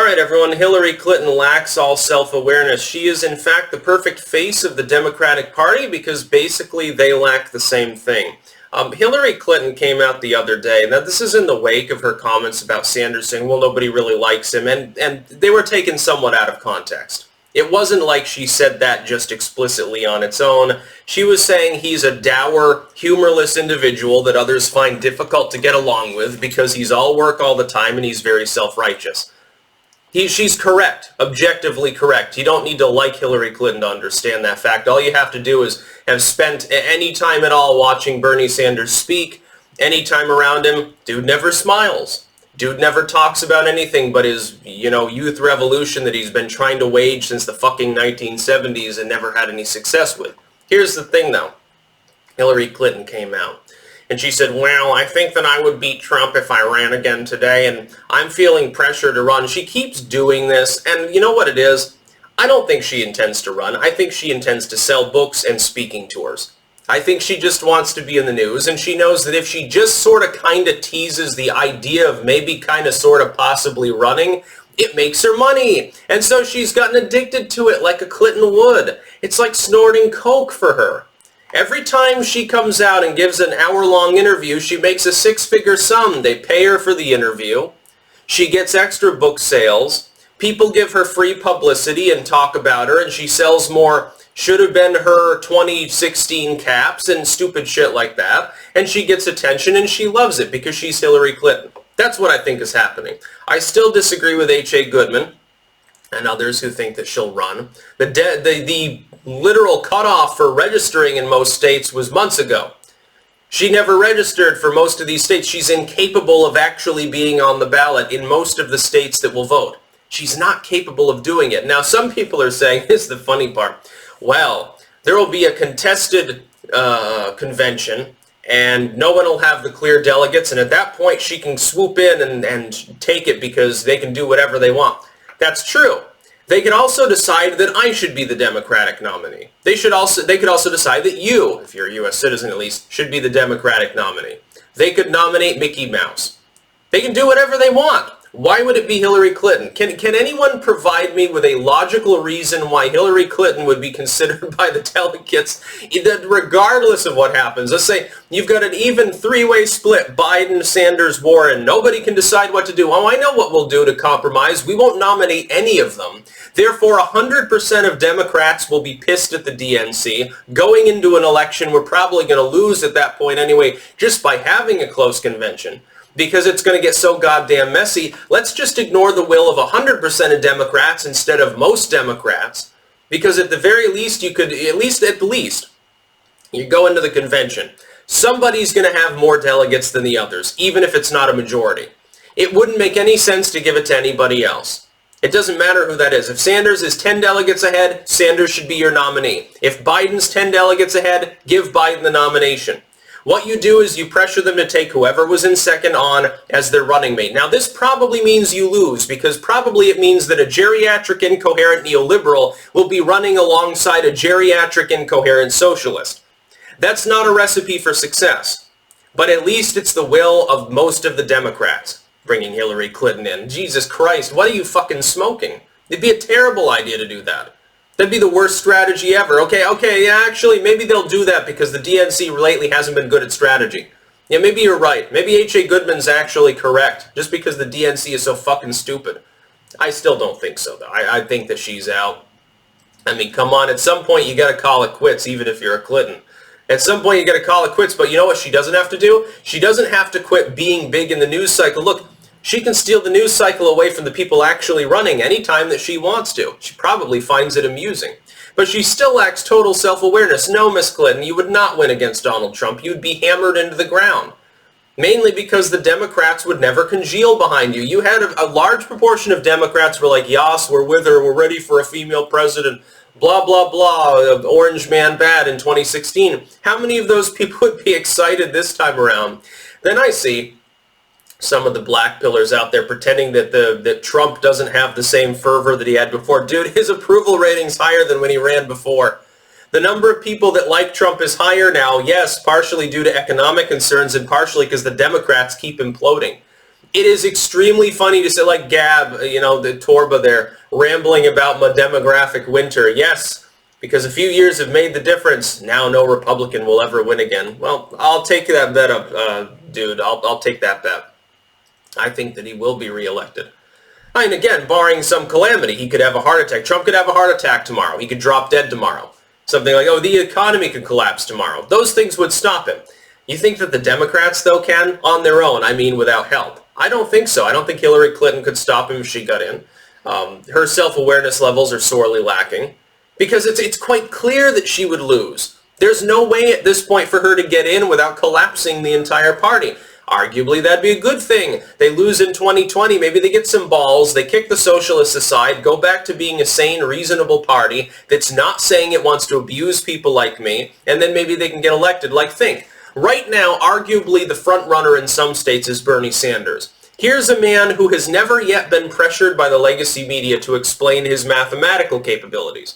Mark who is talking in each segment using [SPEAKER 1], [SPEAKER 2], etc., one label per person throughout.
[SPEAKER 1] All right, everyone. Hillary Clinton lacks all self-awareness. She is, in fact, the perfect face of the Democratic Party because basically they lack the same thing. Hillary Clinton came out the other day. Now, this is in the wake of her comments about Sanders saying, well, nobody really likes him, and they were taken somewhat out of context. It wasn't like she said that just explicitly on its own. She was saying he's a dour, humorless individual that others find difficult to get along with because he's all work all the time and he's very self-righteous. She's correct, objectively correct. You don't need to like Hillary Clinton to understand that fact. All you have to do is have spent any time at all watching Bernie Sanders speak, any time around him. Dude never smiles. Dude never talks about anything but his, youth revolution that he's been trying to wage since the fucking 1970s and never had any success with. Here's the thing, though. Hillary Clinton came out. And she said, well, I think that I would beat Trump if I ran again today, and I'm feeling pressure to run. She keeps doing this, and you know what it is? I don't think she intends to run. I think she intends to sell books and speaking tours. I think she just wants to be in the news, and she knows that if she just sort of kind of teases the idea of maybe kind of sort of possibly running, it makes her money. And so she's gotten addicted to it like a Clinton would. It's like snorting coke for her. Every time she comes out and gives an hour-long interview, she makes a six-figure sum. They pay her for the interview. She gets extra book sales. People give her free publicity and talk about her, and she sells more should have been her 2016 caps and stupid shit like that. And she gets attention, and she loves it because she's Hillary Clinton. That's what I think is happening. I still disagree with H.A. Goodman and others who think that she'll run. The literal cutoff for registering in most states was months ago. She never registered for most of these states. She's incapable of actually being on the ballot in most of the states that will vote. She's not capable of doing it. Now, some people are saying, this is the funny part, well, there will be a contested convention and no one will have the clear delegates, and at that point she can swoop in and take it because they can do whatever they want. That's true. They could also decide that I should be the Democratic nominee. They could also decide that you, if you're a U.S. citizen at least, should be the Democratic nominee. They could nominate Mickey Mouse. They can do whatever they want. Why would it be Hillary Clinton? Can anyone provide me with a logical reason why Hillary Clinton would be considered by the delegates, regardless of what happens? Let's say you've got an even three-way split, Biden, Sanders, Warren. Nobody can decide what to do. Oh, I know what we'll do to compromise. We won't nominate any of them. Therefore, 100% of Democrats will be pissed at the DNC. Going into an election, we're probably going to lose at that point anyway, just by having a close convention. Because it's going to get so goddamn messy, let's just ignore the will of 100% of Democrats instead of most Democrats. Because at the very least, you could, at least, you go into the convention. Somebody's going to have more delegates than the others, even if it's not a majority. It wouldn't make any sense to give it to anybody else. It doesn't matter who that is. If Sanders is 10 delegates ahead, Sanders should be your nominee. If Biden's 10 delegates ahead, give Biden the nomination. What you do is you pressure them to take whoever was in second on as their running mate. Now, this probably means you lose, because probably it means that a geriatric incoherent neoliberal will be running alongside a geriatric incoherent socialist. That's not a recipe for success, but at least it's the will of most of the Democrats, bringing Hillary Clinton in. Jesus Christ, what are you fucking smoking? It'd be a terrible idea to do that. That'd be the worst strategy ever. Okay, yeah, actually, maybe they'll do that because the DNC lately hasn't been good at strategy. Yeah, maybe you're right. Maybe H.A. Goodman's actually correct, just because the DNC is so fucking stupid. I still don't think so, though. I think that she's out. I mean, come on, at some point you gotta call it quits, even if you're a Clinton. At some point you gotta call it quits, but you know what she doesn't have to do? She doesn't have to quit being big in the news cycle. Look, she can steal the news cycle away from the people actually running anytime that she wants to. She probably finds it amusing. But she still lacks total self-awareness. No, Miss Clinton, you would not win against Donald Trump. You'd be hammered into the ground. Mainly because the Democrats would never congeal behind you. You had a large proportion of Democrats were like, yes, we're with her, we're ready for a female president, blah, blah, blah, orange man bad in 2016. How many of those people would be excited this time around? Then I see some of the black pillars out there pretending that Trump doesn't have the same fervor that he had before. Dude, his approval rating's higher than when he ran before. The number of people that like Trump is higher now, yes, partially due to economic concerns and partially because the Democrats keep imploding. It is extremely funny to say, like Gab, you know, the Torba there, rambling about my demographic winter. Yes, because a few years have made the difference. Now no Republican will ever win again. Well, I'll take that bet up, dude. I'll take that bet. I think that he will be reelected. I mean, again, barring some calamity, he could have a heart attack. Trump could have a heart attack tomorrow. He could drop dead tomorrow. Something like, oh, the economy could collapse tomorrow. Those things would stop him. You think that the Democrats, though, can? On their own, I mean, without help. I don't think so. I don't think Hillary Clinton could stop him if she got in. Her self-awareness levels are sorely lacking because it's quite clear that she would lose. There's no way at this point for her to get in without collapsing the entire party. Arguably, that'd be a good thing. They lose in 2020, maybe they get some balls, they kick the socialists aside, go back to being a sane, reasonable party that's not saying it wants to abuse people like me, and then maybe they can get elected. Like, think. Right now, arguably the front runner in some states is Bernie Sanders. Here's a man who has never yet been pressured by the legacy media to explain his mathematical capabilities.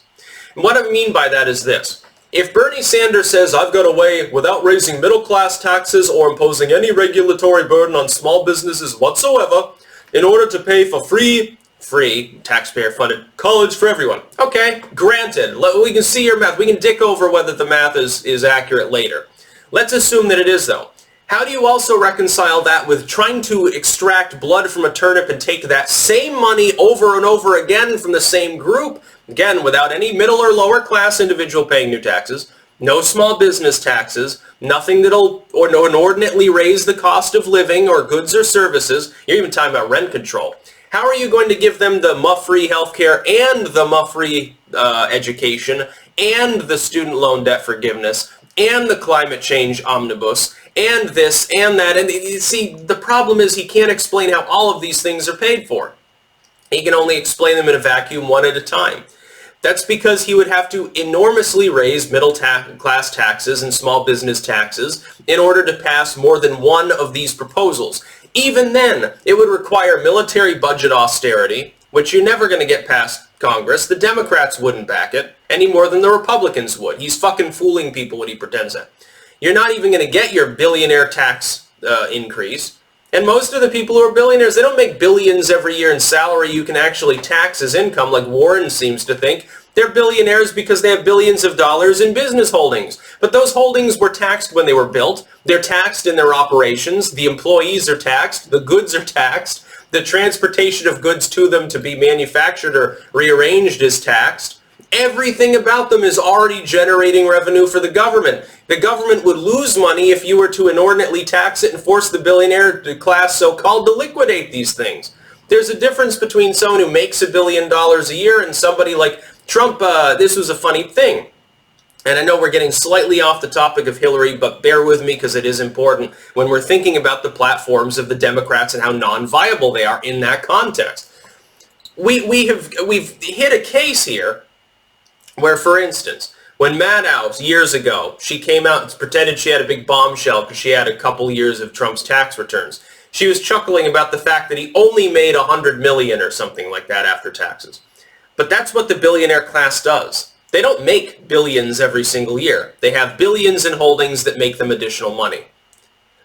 [SPEAKER 1] And what I mean by that is this. If Bernie Sanders says, I've got a way without raising middle-class taxes or imposing any regulatory burden on small businesses whatsoever in order to pay for free, taxpayer-funded college for everyone. Okay, granted. We can see your math. We can dick over whether the math is accurate later. Let's assume that it is, though. How do you also reconcile that with trying to extract blood from a turnip and take that same money over and over again from the same group? Again, without any middle or lower class individual paying new taxes, no small business taxes, nothing that'll inordinately raise the cost of living or goods or services. You're even talking about rent control. How are you going to give them the MUF-free healthcare and the MUF-free education and the student loan debt forgiveness and the climate change omnibus and this and that? And you see, the problem is he can't explain how all of these things are paid for. He can only explain them in a vacuum one at a time. That's because he would have to enormously raise middle-class taxes and small business taxes in order to pass more than one of these proposals. Even then, it would require military budget austerity, which you're never going to get past Congress. The Democrats wouldn't back it any more than the Republicans would. He's fucking fooling people when he pretends that. You're not even going to get your billionaire tax increase. And most of the people who are billionaires, they don't make billions every year in salary you can actually tax as income like Warren seems to think. They're billionaires because they have billions of dollars in business holdings. But those holdings were taxed when they were built. They're taxed in their operations. The employees are taxed. The goods are taxed. The transportation of goods to them to be manufactured or rearranged is taxed. Everything about them is already generating revenue for the government. The government would lose money if you were to inordinately tax it and force the billionaire class, so-called, to liquidate these things. There's a difference between someone who makes $1 billion a year and somebody like Trump. This was a funny thing. And I know we're getting slightly off the topic of Hillary, but bear with me because it is important when we're thinking about the platforms of the Democrats and how non-viable they are in that context. We've hit a case here where, for instance, when Maddow, years ago, she came out and pretended she had a big bombshell because she had a couple years of Trump's tax returns. She was chuckling about the fact that he only made $100 million or something like that after taxes. But that's what the billionaire class does. They don't make billions every single year. They have billions in holdings that make them additional money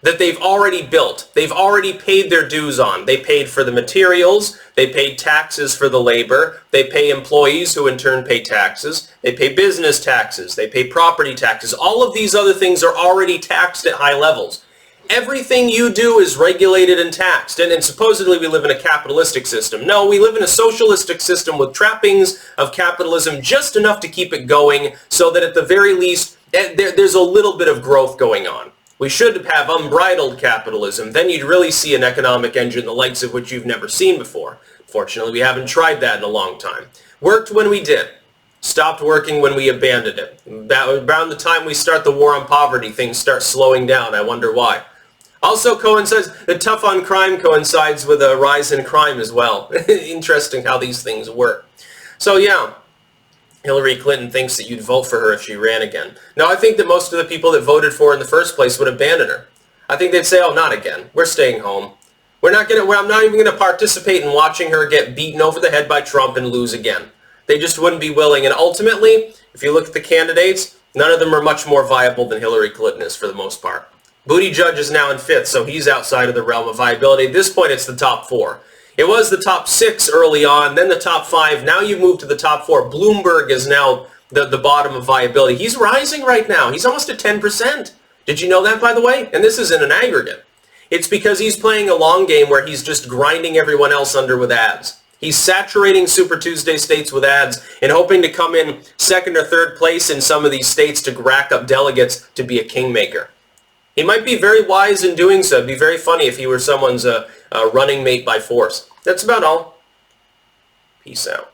[SPEAKER 1] that they've already built. They've already paid their dues on. They paid for the materials. They paid taxes for the labor. They pay employees who in turn pay taxes. They pay business taxes. They pay property taxes. All of these other things are already taxed at high levels. Everything you do is regulated and taxed. And supposedly we live in a capitalistic system. No, we live in a socialistic system with trappings of capitalism, just enough to keep it going so that at the very least there's a little bit of growth going on. We should have unbridled capitalism. Then you'd really see an economic engine the likes of which you've never seen before. Fortunately, we haven't tried that in a long time. Worked when we did. Stopped working when we abandoned it. Around the time we start the war on poverty, things start slowing down. I wonder why. Also coincides, the tough on crime coincides with a rise in crime as well. Interesting how these things work. So yeah, Hillary Clinton thinks that you'd vote for her if she ran again. No, I think that most of the people that voted for her in the first place would abandon her. I think they'd say, oh, not again. We're staying home. I'm not even going to participate in watching her get beaten over the head by Trump and lose again. They just wouldn't be willing. And ultimately, if you look at the candidates, none of them are much more viable than Hillary Clinton is for the most part. Buttigieg is now in 5th, so he's outside of the realm of viability. At this point, it's the top 4. It was the top 6 early on, then the top 5. Now you move to the top 4. Bloomberg is now the bottom of viability. He's rising right now. He's almost at 10%. Did you know that, by the way? And this isn't an aggregate. It's because he's playing a long game where he's just grinding everyone else under with ads. He's saturating Super Tuesday states with ads and hoping to come in 2nd or 3rd place in some of these states to rack up delegates to be a kingmaker. He might be very wise in doing so. It'd be very funny if he were someone's running mate by force. That's about all. Peace out.